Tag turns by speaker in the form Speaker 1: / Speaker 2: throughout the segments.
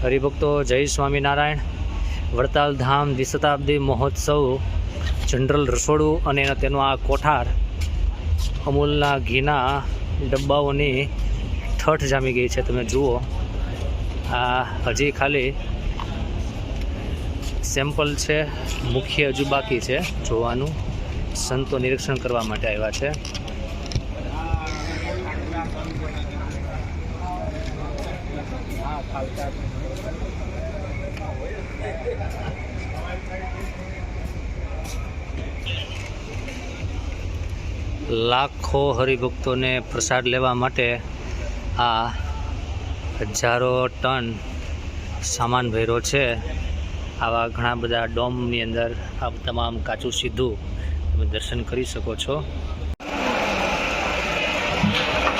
Speaker 1: હરિભક્તો જય સ્વામિનારાયણ. વડતાલ ધામ દ્વિશતાબ્દી મહોત્સવ જનરલ રસોડું અને તેનો આ કોઠાર અમૂલના ઘીના ડબ્બાઓની ઠઠ જામી ગઈ છે. તમે જુઓ, આ હજી ખાલી સેમ્પલ છે, મુખ્ય હજુ બાકી છે જોવાનું. સંતો નિરીક્ષણ કરવા માટે આવ્યા છે. લાખો હરિભક્તોને પ્રસાદ લેવા માટે આ હજારો ટન સામાન ભર્યો છે. આવા ઘણા બધા ડોમની અંદર આ તમામ કાચું સીધું તમે દર્શન કરી શકો છો.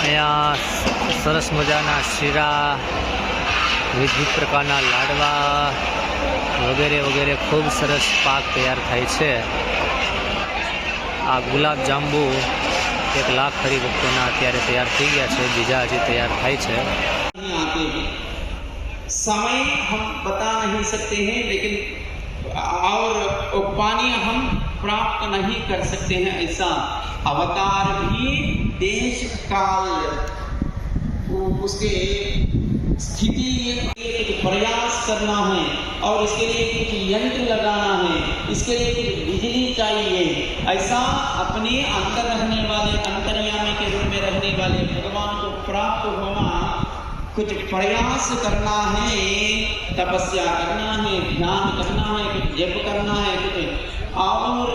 Speaker 1: અહીંયા સરસ મજાના શીરા, વિવિધ પ્રકારના લાડવા વગેરે વગેરે ખૂબ સરસ પાક તૈયાર થાય છે. આ ગુલાબ જાંબુ 1 લાખ હરિભક્તોના અત્યારે તૈયાર થઈ ગયા છે, બીજા હજી તૈયાર થાય છે.
Speaker 2: समय हम बता नहीं सकते हैं, लेकिन और पानी हम प्राप्त नहीं कर सकते हैं. ऐसा अवतार भी देश काल उसके स्थिति कुछ प्रयास करना है और इसके लिए कुछ यंत्र लगाना है, इसके लिए कुछ बिजली चाहिए. ऐसा अपने अंदर रहने वाले अंतर्यामी के रूप में रहने वाले भगवान को प्राप्त होना, कुछ प्रयास करना है, तपस्या करना है, ध्यान करना है, कुछ जप करना है, कुछ और